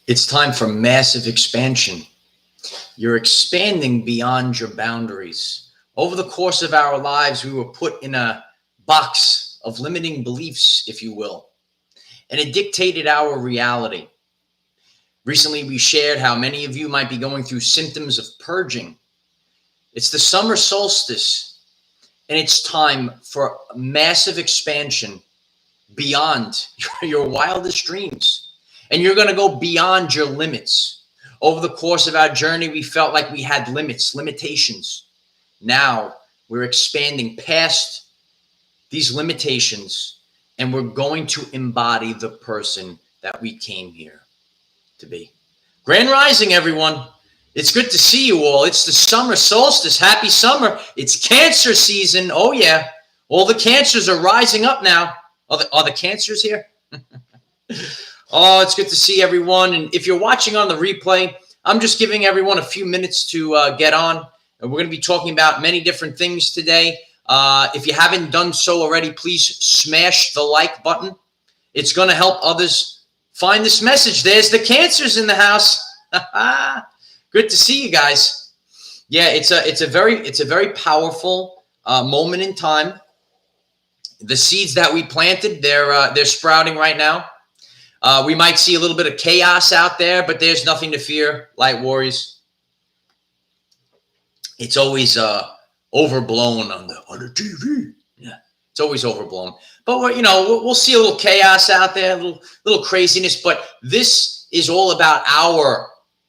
It's time for massive expansion. You're expanding beyond your boundaries. Over the course of our lives, we were put in a box of limiting beliefs, if you will, and it dictated our reality. Recently, we shared how many of you might be going through symptoms of purging. It's the summer solstice, and it's time for massive expansion beyond your wildest dreams. And you're going to go beyond your limits. Over the course of our journey, we felt like we had limitations. Now we're expanding past these limitations, and we're going to embody the person that we came here to be. Grand Rising, everyone. It's good to see you all. It's the summer solstice. Happy summer. It's Cancer season. Oh, yeah. All the cancers are rising up now. Are the cancers here? Oh, it's good to see everyone. And if you're watching on the replay, I'm just giving everyone a few minutes to get on. And we're going to be talking about many different things today. If you haven't done so already, please smash the like button. It's going to help others find this message. There's the cancers in the house. Good to see you guys. Yeah, it's a very powerful moment in time. The seeds that we planted, they're sprouting right now. We might see a little bit of chaos out there, but there's nothing to fear, light warriors. It's always overblown on the TV. Yeah, it's always overblown. But we'll see a little chaos out there, a little craziness. But this is all about our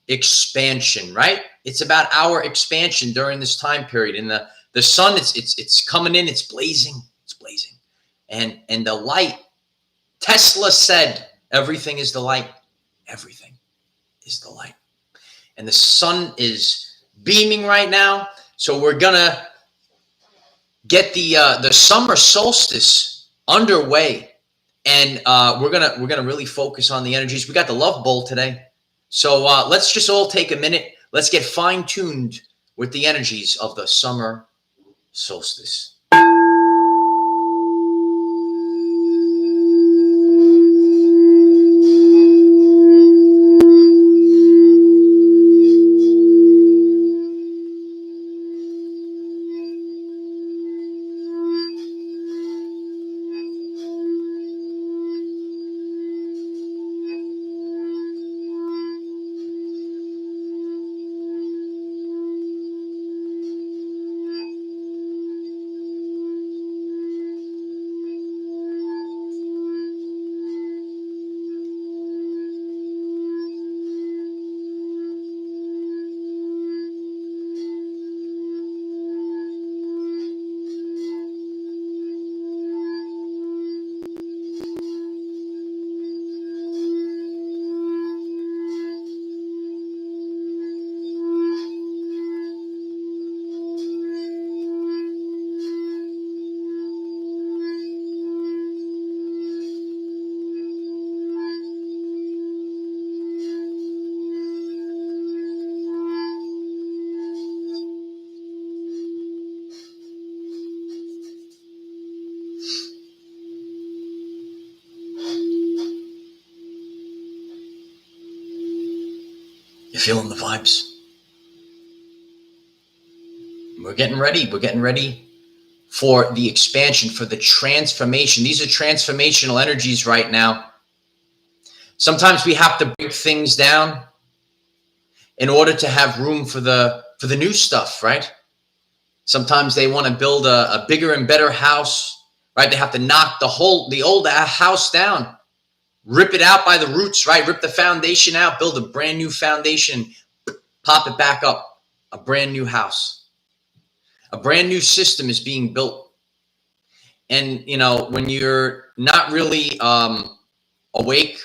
expansion, right? It's about our expansion during this time period. And the sun, it's coming in, it's blazing, and the light. Tesla said, "Everything is the light. Everything is the light." And the sun is beaming right now. So we're gonna get the summer solstice underway, and we're gonna really focus on the energies. We got the love bowl today, so let's just all take a minute. Let's get fine-tuned with the energies of the summer solstice. You feeling the vibes? We're getting ready. We're getting ready for the expansion, for the transformation. These are transformational energies right now. Sometimes we have to break things down in order to have room for the new stuff, right? Sometimes they want to build a bigger and better house, right? They have to knock the old house down. Rip it out by the roots, right? Rip the foundation out, build a brand new foundation, pop it back up. A brand new house. A brand new system is being built. And, when you're not really awake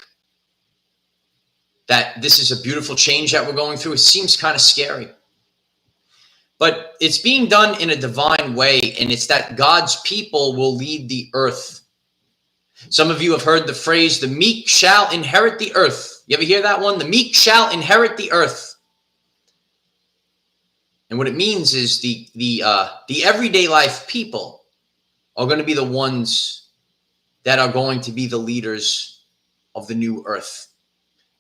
that this is a beautiful change that we're going through, it seems kind of scary. But it's being done in a divine way, and it's that God's people will lead the earth. Some of you have heard the phrase, the meek shall inherit the earth. You ever hear that one? The meek shall inherit the earth. And what it means is the everyday life people are going to be the ones that are going to be the leaders of the new earth.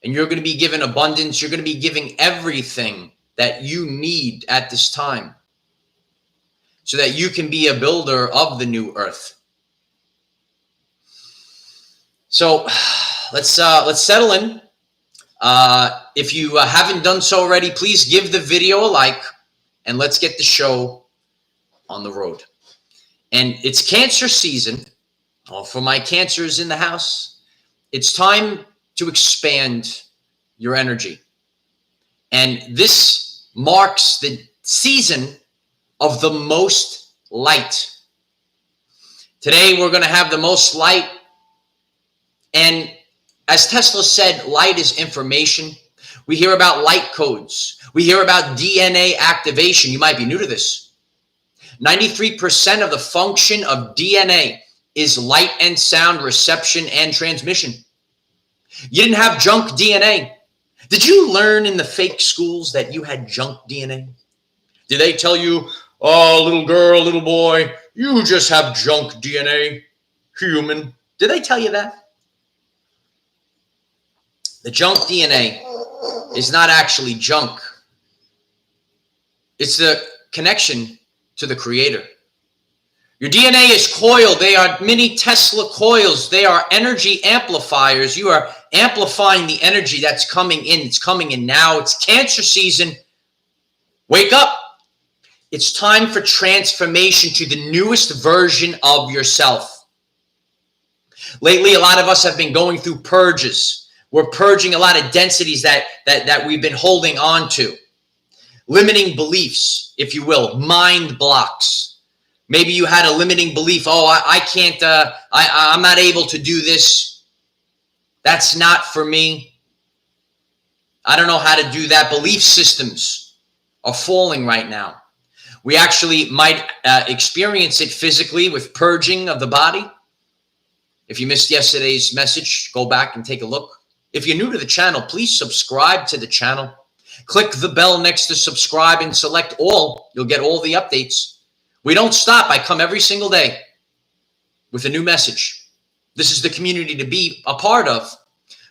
And you're going to be given abundance. You're going to be giving everything that you need at this time so that you can be a builder of the new earth. So let's settle in. If you haven't done so already, please give the video a like and let's get the show on the road. And it's Cancer season. For my Cancers in the house, it's time to expand your energy. And this marks the season of the most light. Today, we're going to have the most light. And as Tesla said, light is information. We hear about light codes. We hear about DNA activation. You might be new to this. 93% of the function of DNA is light and sound reception and transmission. You didn't have junk DNA. Did you learn in the fake schools that you had junk DNA? Did they tell you, oh, little girl, little boy, you just have junk DNA, human? Did they tell you that? The junk DNA is not actually junk. It's the connection to the Creator. Your DNA is coiled. They are mini Tesla coils. They are energy amplifiers. You are amplifying the energy that's coming in. It's coming in now. It's Cancer season. Wake up. It's time for transformation to the newest version of yourself. Lately, a lot of us have been going through purges. We're purging a lot of densities that we've been holding on to. Limiting beliefs, if you will, mind blocks. Maybe you had a limiting belief. Oh, I can't, I'm not able to do this. That's not for me. I don't know how to do that. Belief systems are falling right now. We actually might experience it physically with purging of the body. If you missed yesterday's message, go back and take a look. If you're new to the channel, please subscribe to the channel. Click the bell next to subscribe and select all. You'll get all the updates. We don't stop. I come every single day with a new message. This is the community to be a part of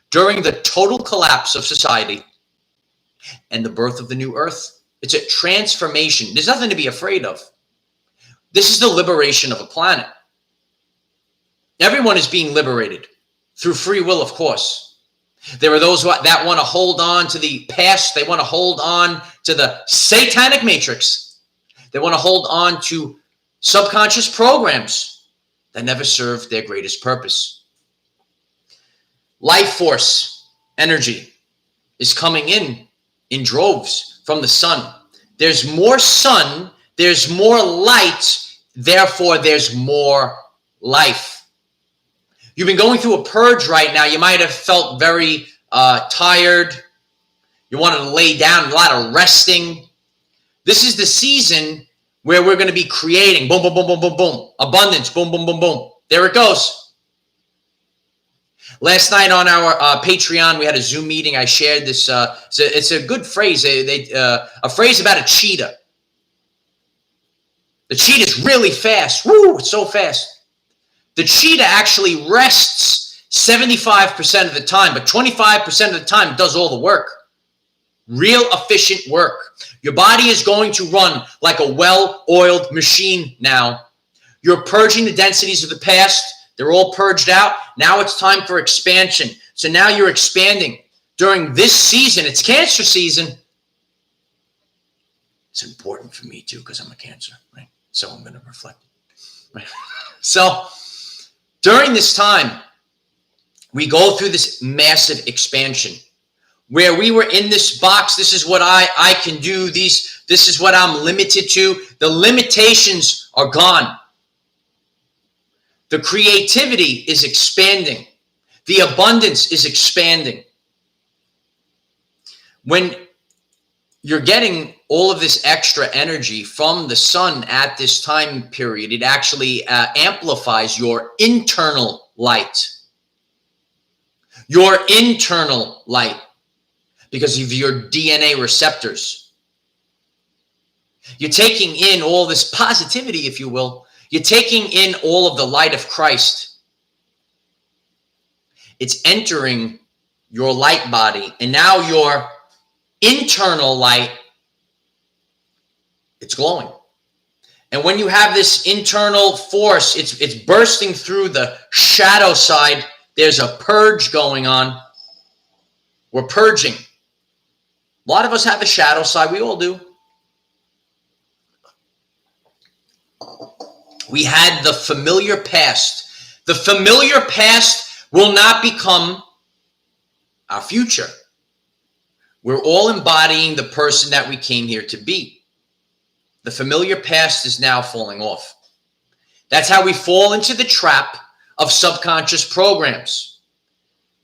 during the total collapse of society and the birth of the new earth. It's a transformation. There's nothing to be afraid of. This is the liberation of a planet. Everyone is being liberated through free will, of course. There are those that want to hold on to the past. They want to hold on to the satanic matrix. They want to hold on to subconscious programs that never served their greatest purpose. Life force energy is coming in droves from the sun. There's more sun, there's more light, therefore there's more life. You've been going through a purge right now. You might have felt very tired. You wanted to lay down, a lot of resting. This is the season where we're going to be creating boom, boom, boom, boom, boom, boom. Abundance, boom, boom, boom, boom. There it goes. Last night on our Patreon, we had a Zoom meeting. I shared this. It's a good phrase. A phrase about a cheetah. The cheetah is really fast. Woo, it's so fast. The cheetah actually rests 75% of the time, but 25% of the time it does all the work. Real efficient work. Your body is going to run like a well-oiled machine now. You're purging the densities of the past. They're all purged out. Now it's time for expansion. So now you're expanding. During this season, it's Cancer season. It's important for me too because I'm a Cancer, right? So I'm going to reflect. Right? So during this time, we go through this massive expansion. Where we were in this box, this is what I can do. This is what I'm limited to. The limitations are gone. The creativity is expanding. The abundance is expanding. When you're getting all of this extra energy from the sun at this time period, it actually amplifies your internal light. Your internal light. Because of your DNA receptors. You're taking in all this positivity, if you will. You're taking in all of the light of Christ. It's entering your light body, and now your internal light, it's glowing. And when you have this internal force, it's bursting through the shadow side. There's a purge going on. We're purging. A lot of us have a shadow side. We all do. We had the familiar past. The familiar past will not become our future. We're all embodying the person that we came here to be. The familiar past is now falling off. That's how we fall into the trap of subconscious programs.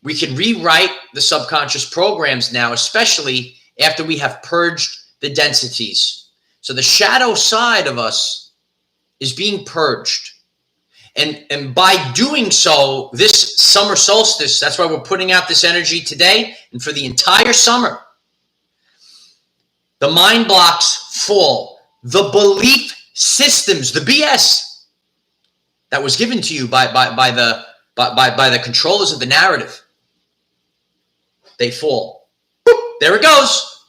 We can rewrite the subconscious programs now, especially after we have purged the densities. So the shadow side of us is being purged. And by doing so, this summer solstice, that's why we're putting out this energy today and for the entire summer. The mind blocks fall. The belief systems, the BS that was given to you by the controllers of the narrative, they fall. Boop, there it goes.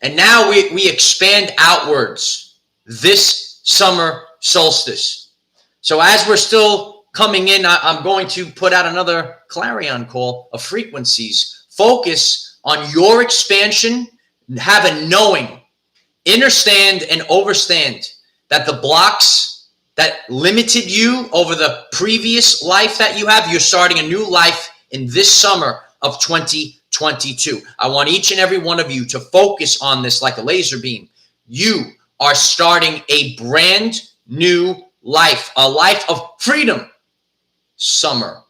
And now we expand outwards this summer solstice. So as we're still coming in, I'm going to put out another clarion call of frequencies. Focus on your expansion. Have a knowing. Understand and overstand that the blocks that limited you over the previous life that you have, you're starting a new life in this summer of 2022. I want each and every one of you to focus on this like a laser beam. You are starting a brand new life, a life of freedom. Summer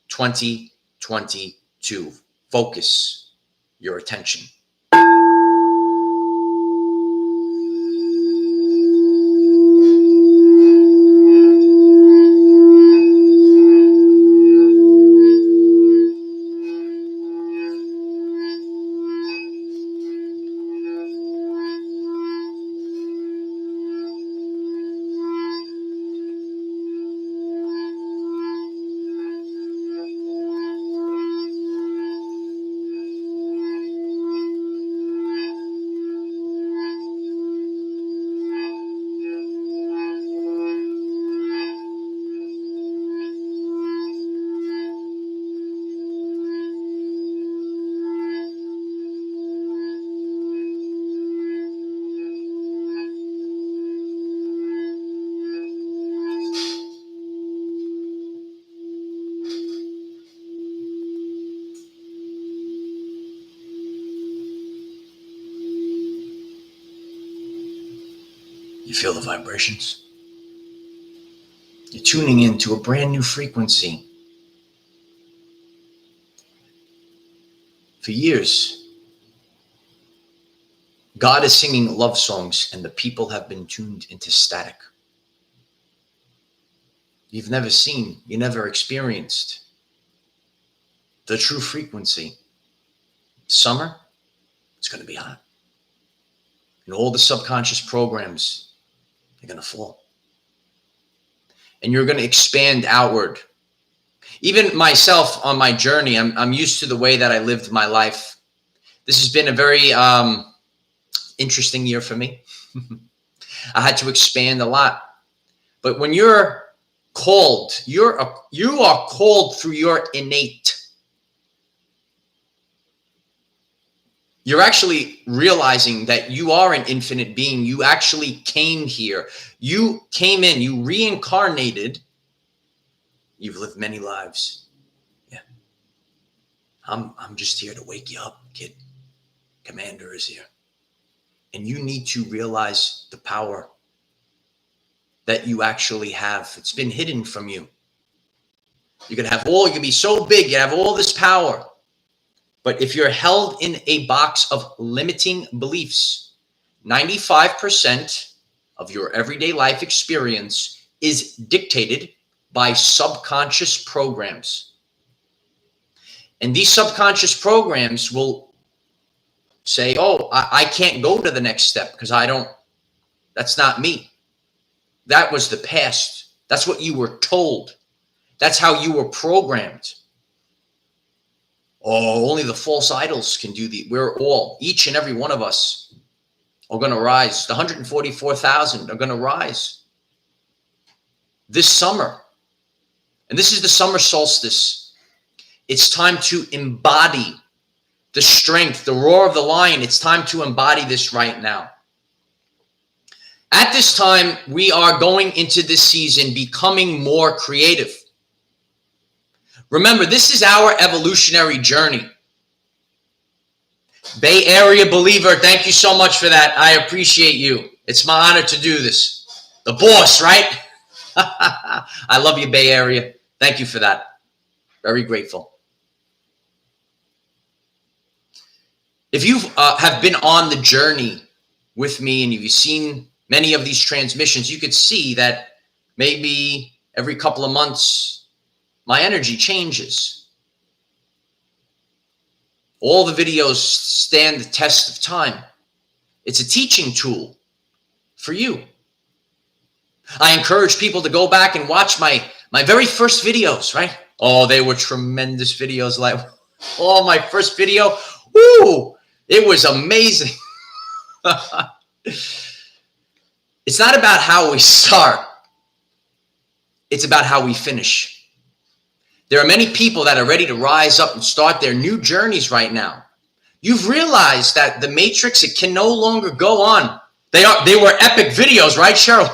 2022. Focus your attention. You feel the vibrations? You're tuning into a brand new frequency. For years, God is singing love songs and the people have been tuned into static. You've never seen, you never experienced the true frequency. Summer, it's going to be hot. And all the subconscious programs, they're going to fall. And you're going to expand outward. Even myself on my journey, I'm used to the way that I lived my life. This has been a very interesting year for me. I had to expand a lot. But when you're called, you are called through your innate. You're actually realizing that you are an infinite being. You actually came here. You came in, you reincarnated. You've lived many lives. Yeah. I'm just here to wake you up, kid. Commander is here. And you need to realize the power that you actually have. It's been hidden from you. You can be so big, you have all this power. But if you're held in a box of limiting beliefs, 95% of your everyday life experience is dictated by subconscious programs. And these subconscious programs will say, oh, I can't go to the next step because that's not me. That was the past. That's what you were told. That's how you were programmed. Oh, only the false idols can do we're all, each and every one of us are going to rise. The 144,000 are going to rise this summer. And this is the summer solstice. It's time to embody the strength, the roar of the lion. It's time to embody this right now. At this time, we are going into this season becoming more creative. Remember, this is our evolutionary journey. Bay Area believer, thank you so much for that. I appreciate you. It's my honor to do this. The boss, right? I love you, Bay Area. Thank you for that. Very grateful. If you have been on the journey with me and you've seen many of these transmissions, you could see that maybe every couple of months, my energy changes. All the videos stand the test of time. It's a teaching tool for you. I encourage people to go back and watch my very first videos, right? Oh, they were tremendous videos. Like, oh, my first video, woo, it was amazing. It's not about how we start. It's about how we finish. There are many people that are ready to rise up and start their new journeys right now. You've realized that the Matrix, it can no longer go on. They were epic videos, right, Cheryl?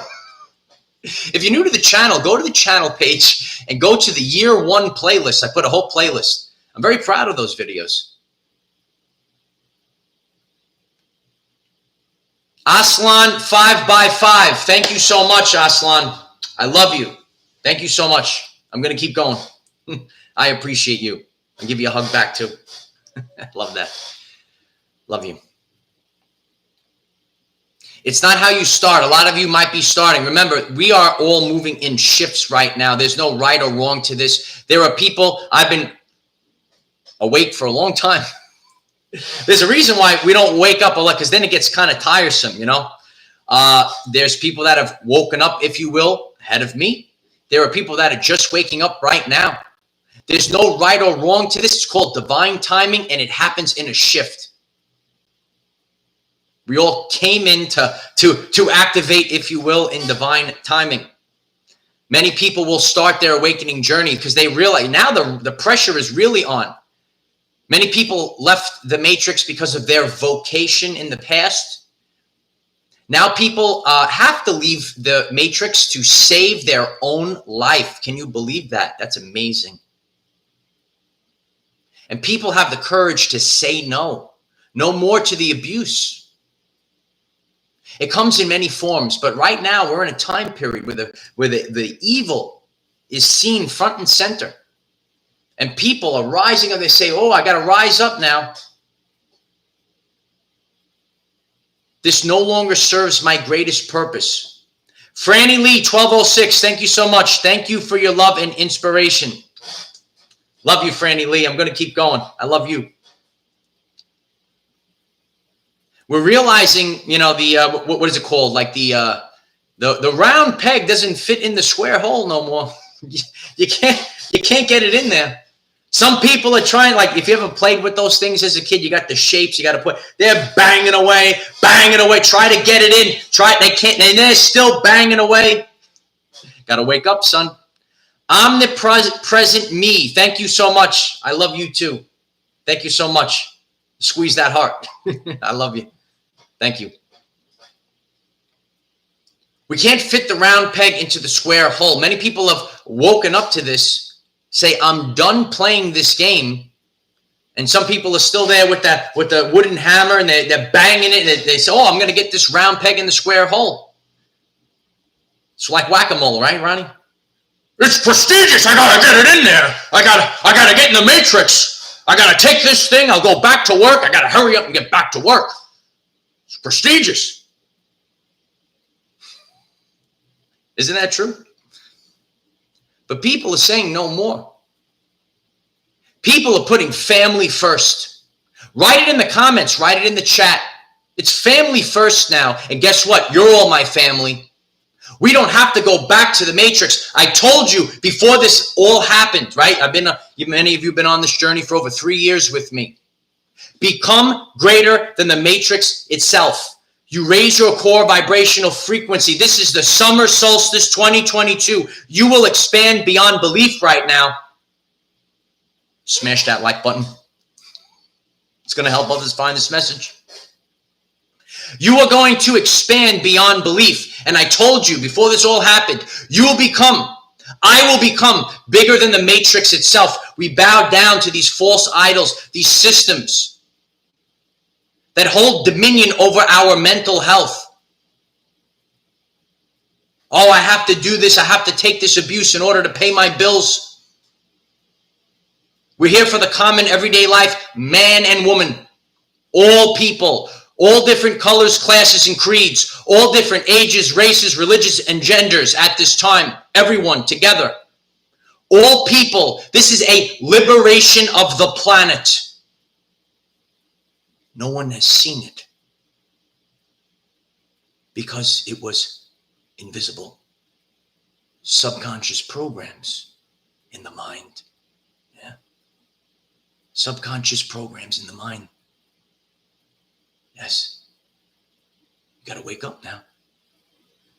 If you're new to the channel, go to the channel page and go to the year 1 playlist. I put a whole playlist. I'm very proud of those videos. Aslan 5x5. Thank you so much, Aslan. I love you. Thank you so much. I'm going to keep going. I appreciate you. I'll give you a hug back too. Love that. Love you. It's not how you start. A lot of you might be starting. Remember, we are all moving in shifts right now. There's no right or wrong to this. There are people, I've been awake for a long time. There's a reason why we don't wake up a lot, because then it gets kind of tiresome, you know. There's people that have woken up, if you will, ahead of me. There are people that are just waking up right now. There's no right or wrong to this. It's called divine timing, and it happens in a shift. We all came in to activate, if you will, in divine timing. Many people will start their awakening journey because they realize now the pressure is really on. Many people left the Matrix because of their vocation in the past. Now people have to leave the Matrix to save their own life. Can you believe that? That's amazing. And people have the courage to say no. No more to the abuse. It comes in many forms, but right now we're in a time period where the evil is seen front and center. And people are rising up. They say, oh, I got to rise up now. This no longer serves my greatest purpose. Franny Lee, 1206, thank you so much. Thank you for your love and inspiration. Love you, Franny Lee. I'm going to keep going. I love you. We're realizing, you know, the what is it called? Like the round peg doesn't fit in the square hole no more. You can't get it in there. Some people are trying, like if you ever played with those things as a kid, you got the shapes you got to put. They're banging away. Try to get it in. They can't. And they're still banging away. Got to wake up, son. Omnipresent me. Thank you so much. I love you too. Thank you so much. Squeeze that heart. I love you. Thank you. We can't fit the round peg into the square hole. Many people have woken up to this. Say, I'm done playing this game. And some people are still there with the wooden hammer, and they're banging it. And they say, oh, I'm going to get this round peg in the square hole. It's like whack-a-mole, right, Ronnie? It's prestigious. I got to get it in there. I got to get in the Matrix. I got to take this thing. I'll go back to work. I got to hurry up and get back to work. It's prestigious. Isn't that true? But people are saying no more. People are putting family first. Write it in the comments. Write it in the chat. It's family first now. And guess what? You're all my family. We don't have to go back to the matrix. I told you before this all happened, right? Many of you have been on this journey for over 3 years with me. Become greater than the matrix itself. You raise your core vibrational frequency. This is the summer solstice 2022. You will expand beyond belief right now. Smash that like button. It's going to help others find this message. You are going to expand beyond belief. And I told you before this all happened, I will become bigger than the matrix itself. We bow down to these false idols, these systems that hold dominion over our mental health. Oh, I have to do this. I have to take this abuse in order to pay my bills. We're here for the common everyday life, man and woman, all people, all different colors, classes, and creeds, all different ages, races, religions, and genders at this time, everyone together. All people. This is a liberation of the planet. No one has seen it because it was invisible. Subconscious programs in the mind. Yeah. Subconscious programs in the mind. Yes. You got to wake up now.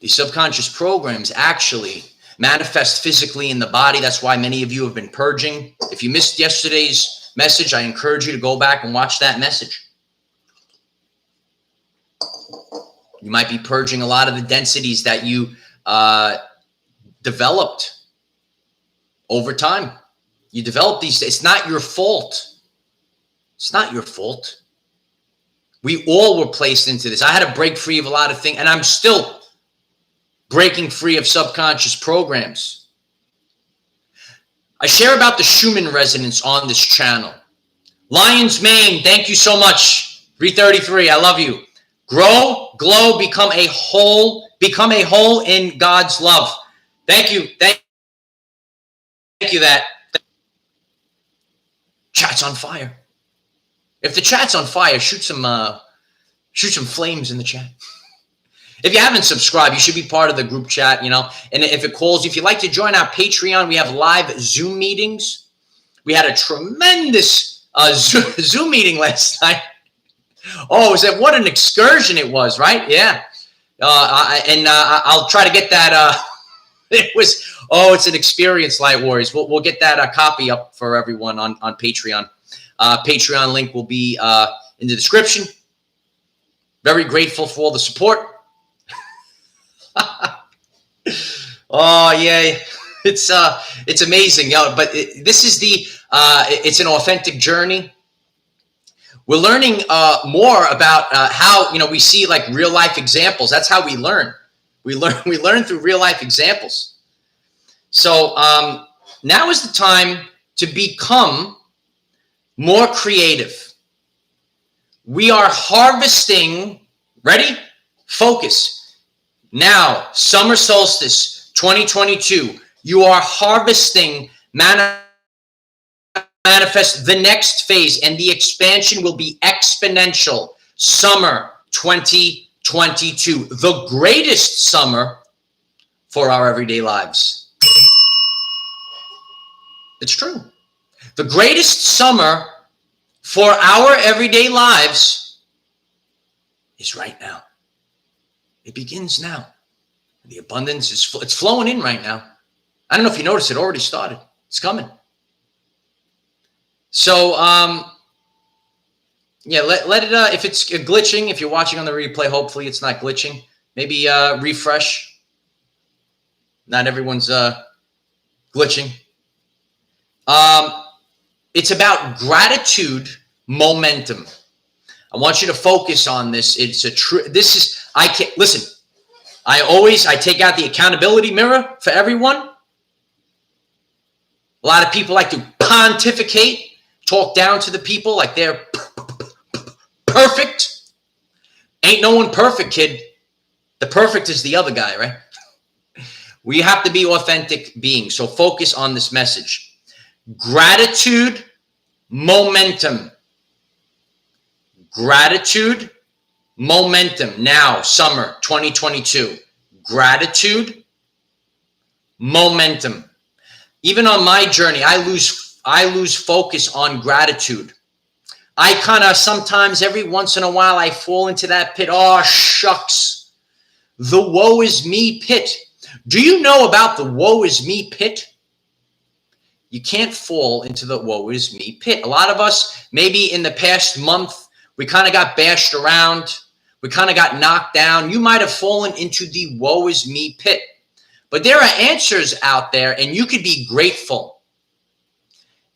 These subconscious programs actually manifest physically in the body. That's why many of you have been purging. If you missed yesterday's message, I encourage you to go back and watch that message. You might be purging a lot of the densities that you developed over time. You developed these. It's not your fault. It's not your fault. We all were placed into this. I had to break free of a lot of things, and I'm still breaking free of subconscious programs. I share about the Schumann resonance on this channel. Lion's Mane, thank you so much. 333, I love you. Grow, glow, become a whole in God's love. Thank you. Thank you that. Chat's on fire. If the chat's on fire, shoot some flames in the chat. If you haven't subscribed, you should be part of the group chat, And if it calls, if you'd like to join our Patreon, we have live Zoom meetings. We had a tremendous Zoom meeting last night. Oh, what an excursion it was, right? Yeah. I'll try to get that. It's an experience, Light Warriors. We'll get that copy up for everyone on Patreon. Patreon link will be in the description. Very grateful for all the support. Oh yeah, it's amazing, but this is it's an authentic journey. We're learning more about how we see like real life examples. That's how we learn. We learn through real life examples. So now is the time to become more creative. We are harvesting. Ready? Focus. Now, summer solstice 2022. You are harvesting, manifest the next phase, and the expansion will be exponential. Summer 2022. The greatest summer for our everyday lives. It's true. The greatest summer for our everyday lives is right now. It begins now. The abundance it's flowing in right now. I don't know if you noticed, it already started. It's coming. So, yeah, let it, if it's glitching, if you're watching on the replay, hopefully it's not glitching. Maybe refresh. Not everyone's glitching. It's about gratitude momentum. I want you to focus on this. Listen, I take out the accountability mirror for everyone. A lot of people like to pontificate, talk down to the people like they're perfect. Ain't no one perfect, kid. The perfect is the other guy, right? We have to be authentic beings. So focus on this message. Gratitude, momentum. Gratitude, momentum. Now, summer 2022. gratitude, momentum. Even on my journey, I lose focus on gratitude. I kind of sometimes, every once in a while, I fall into that pit. Oh, shucks. The woe is me pit. Do you know about the woe is me pit? You can't fall into the woe is me pit. A lot of us, maybe in the past month, we kind of got bashed around. We kind of got knocked down. You might have fallen into the woe is me pit. But there are answers out there, and you could be grateful.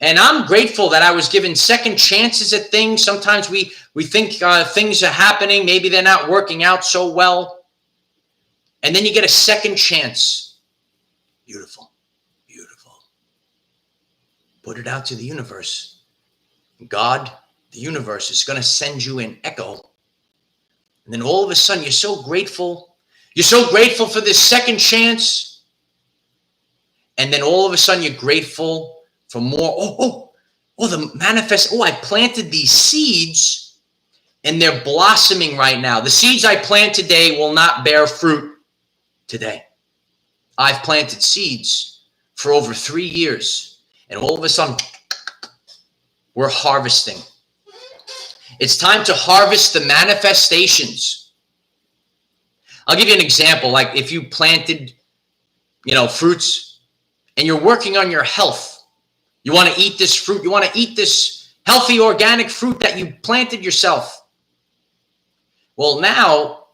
And I'm grateful that I was given second chances at things. Sometimes we think things are happening. Maybe they're not working out so well. And then you get a second chance. Beautiful, beautiful. Put it out to the universe. God, the universe, is going to send you an echo. And then all of a sudden, you're so grateful. You're so grateful for this second chance. And then all of a sudden, you're grateful for more. The manifest. I planted these seeds and they're blossoming right now. The seeds I plant today will not bear fruit today. I've planted seeds for over 3 years, and all of a sudden we're harvesting. It's time to harvest the manifestations. I'll give you an example. Like if you planted, fruits, and you're working on your health. You want to eat this fruit. You want to eat this healthy organic fruit that you planted yourself. Well, now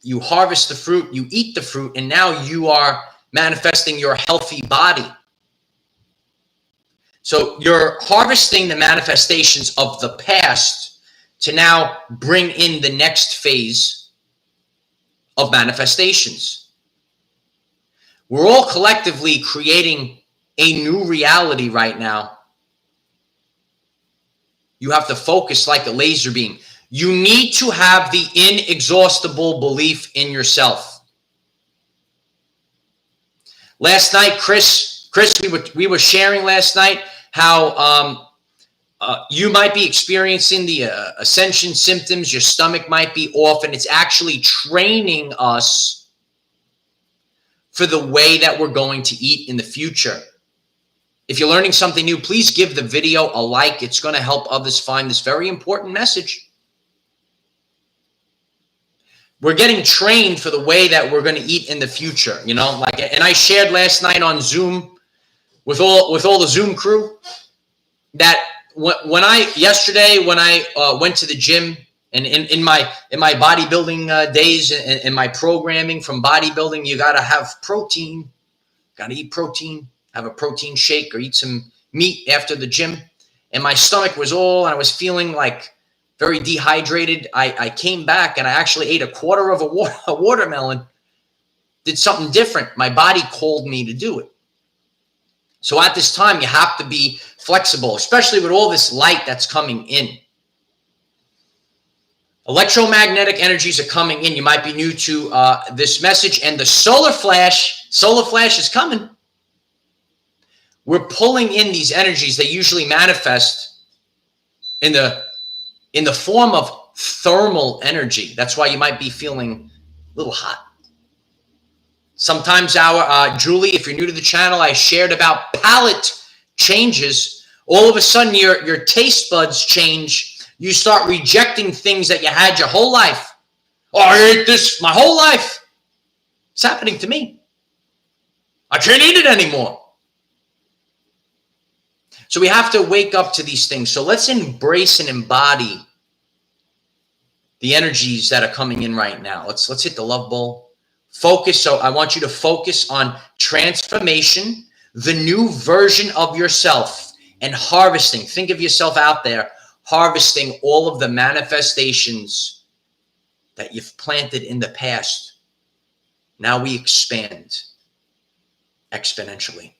you harvest the fruit, you eat the fruit, and now you are manifesting your healthy body. So you're harvesting the manifestations of the past to now bring in the next phase of manifestations. We're all collectively creating a new reality right now. You have to focus like a laser beam. You need to have the inexhaustible belief in yourself. Last night, Chris, we were sharing last night how you might be experiencing the ascension symptoms. Your stomach might be off, and it's actually training us for the way that we're going to eat in the future. If you're learning something new, please give the video a like. It's going to help others find this very important message. We're getting trained for the way that we're going to eat in the future, and I shared last night on Zoom with all the Zoom crew that when I went to the gym and in my bodybuilding days and my programming from bodybuilding, you got to have protein, got to eat protein. Have a protein shake or eat some meat after the gym. And my stomach was and I was feeling like very dehydrated. I came back and I actually ate a quarter of a watermelon, did something different. My body called me to do it. So at this time, you have to be flexible, especially with all this light that's coming in. Electromagnetic energies are coming in. You might be new to this message, and the solar flash is coming. We're pulling in these energies. They usually manifest in the form of thermal energy. That's why you might be feeling a little hot. Sometimes Julie, if you're new to the channel, I shared about palate changes. All of a sudden, your taste buds change. You start rejecting things that you had your whole life. I ate this my whole life. It's happening to me. I can't eat it anymore. So we have to wake up to these things. So let's embrace and embody the energies that are coming in right now. Let's hit the love bowl. Focus. So I want you to focus on transformation, the new version of yourself, and harvesting. Think of yourself out there harvesting all of the manifestations that you've planted in the past. Now we expand exponentially.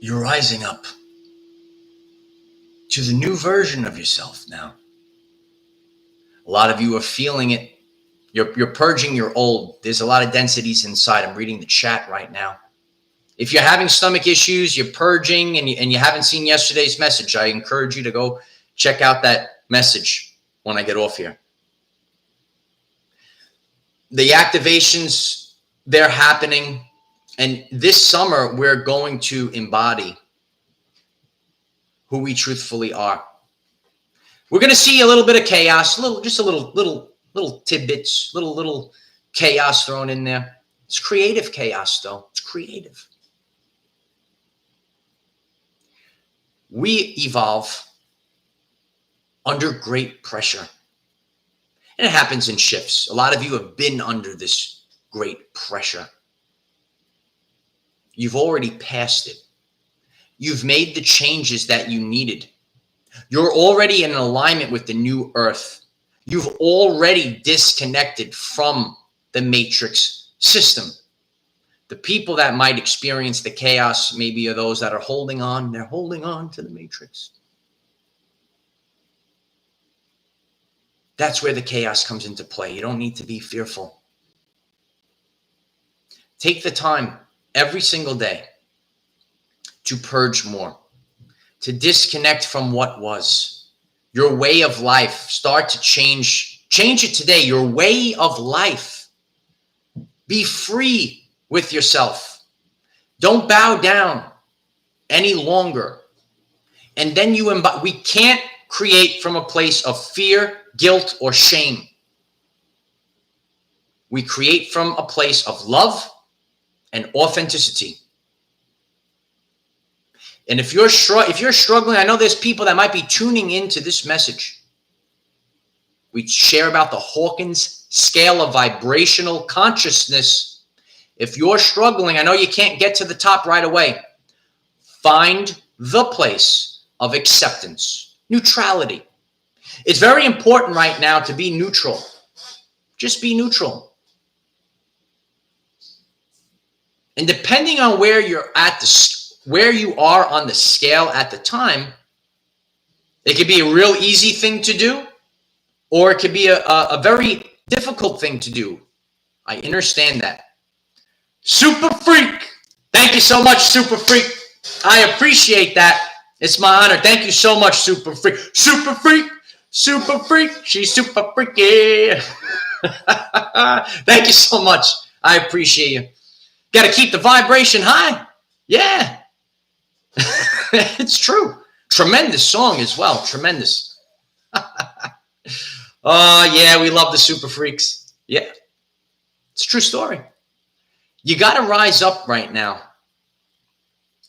You're rising up to the new version of yourself now. A lot of you are feeling it. You're purging your old. There's a lot of densities inside. I'm reading the chat right now. If you're having stomach issues, you're purging, and you haven't seen yesterday's message, I encourage you to go check out that message when I get off here. The activations, they're happening. And this summer, we're going to embody who we truthfully are. We're going to see a little bit of chaos, just a little tidbits, little chaos thrown in there. It's creative chaos, though. It's creative. We evolve under great pressure. And it happens in shifts. A lot of you have been under this great pressure. You've already passed it. You've made the changes that you needed. You're already in alignment with the new earth. You've already disconnected from the matrix system. The people that might experience the chaos maybe are those that are holding on. They're holding on to the matrix. That's where the chaos comes into play. You don't need to be fearful. Take the time every single day to purge more, to disconnect from what was. Your way of life, start to change it today. Your way of life. Be free with yourself. Don't bow down any longer. And then we can't create from a place of fear, guilt, or shame. We create from a place of love and authenticity. And if you're struggling, I know there's people that might be tuning into this message. We share about the Hawkins scale of vibrational consciousness. If you're struggling, I know you can't get to the top right away. Find the place of acceptance, neutrality. It's very important right now to be neutral. Just be neutral. And depending on where you're at, where you are on the scale at the time, it could be a real easy thing to do, or it could be a very difficult thing to do. I understand that. Super Freak. Thank you so much, Super Freak. I appreciate that. It's my honor. Thank you so much, Super Freak. Super Freak. Super Freak. She's super freaky. Thank you so much. I appreciate you. Got to keep the vibration high. Yeah. It's true. Tremendous song as well. Tremendous. Oh, yeah, we love the Super Freaks. Yeah. It's a true story. You got to rise up right now.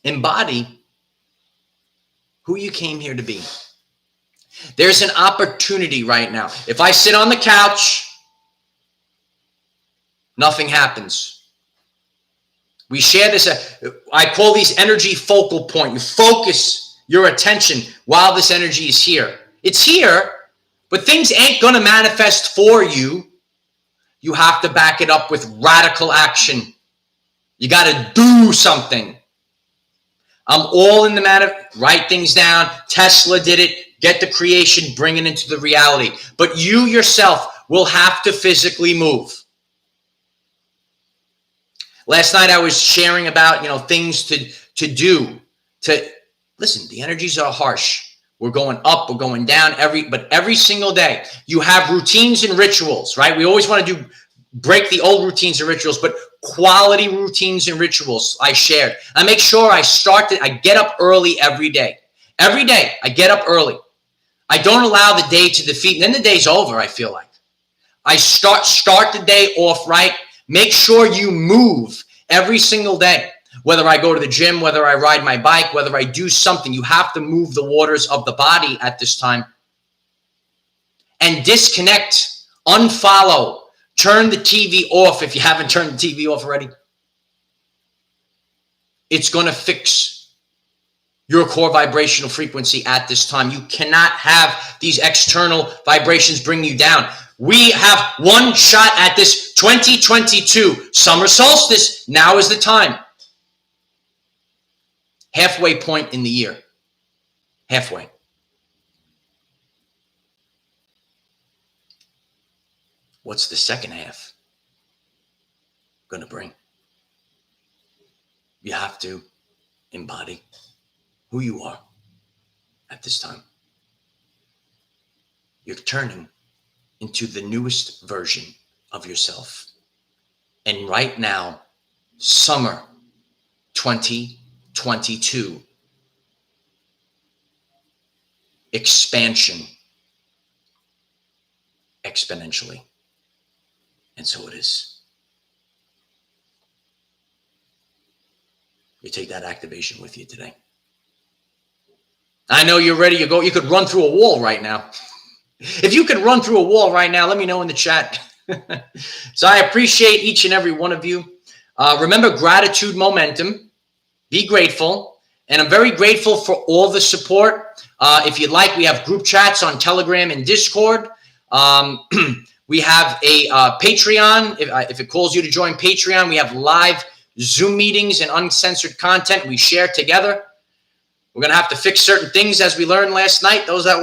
Embody who you came here to be. There's an opportunity right now. If I sit on the couch, nothing happens. We share this. I call these energy focal point. You focus your attention while this energy is here. It's here, but things ain't going to manifest for you. You have to back it up with radical action. You got to do something. I'm all in the matter. Write things down. Tesla did it. Get the creation, bring it into the reality. But you yourself will have to physically move. Last night I was sharing about, things to do. Listen, the energies are harsh. We're going up, we're going down but every single day you have routines and rituals, right? We always want to break the old routines and rituals, but quality routines and rituals I shared. I make sure I get up early every day. Every day I get up early. I don't allow the day to defeat. And then the day's over, I feel like. I start the day off right. Make sure you move every single day. Whether I go to the gym, whether I ride my bike, whether I do something, you have to move the waters of the body at this time. And disconnect, unfollow, turn the TV off if you haven't turned the TV off already. It's going to fix your core vibrational frequency at this time. You cannot have these external vibrations bring you down. We have one shot at this 2022 summer solstice. Now is the time. Halfway point in the year. Halfway. What's the second half going to bring? You have to embody who you are at this time. You're turning into the newest version of yourself. And right now, summer 2022, expansion exponentially. And so it is. You take that activation with you today. I know you're ready. You could run through a wall right now. If you could run through a wall right now, let me know in the chat. So I appreciate each and every one of you. Remember, gratitude, momentum. Be grateful. And I'm very grateful for all the support. If you'd like, we have group chats on Telegram and Discord. We have a Patreon. If it calls you to join Patreon, we have live Zoom meetings and uncensored content we share together. We're going to have to fix certain things as we learned last night, those that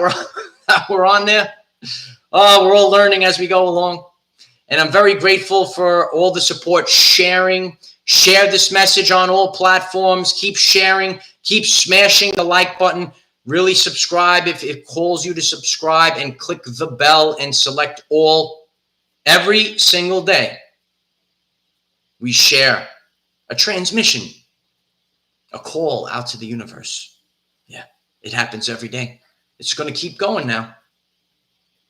were on there. We're all learning as we go along. And I'm very grateful for all the support. Share this message on all platforms. Keep sharing. Keep smashing the like button. Really subscribe if it calls you to subscribe, and click the bell and select all. Every single day, we share a transmission, a call out to the universe. Yeah, it happens every day. It's going to keep going now.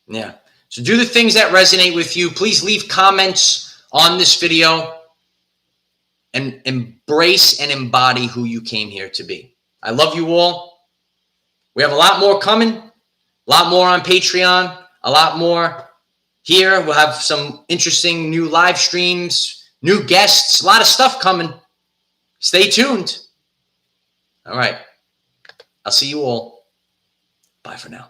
Yeah. So do the things that resonate with you. Please leave comments on this video and embrace and embody who you came here to be. I love you all. We have a lot more coming, a lot more on Patreon, a lot more here. We'll have some interesting new live streams, new guests, a lot of stuff coming. Stay tuned. All right. I'll see you all. Bye for now.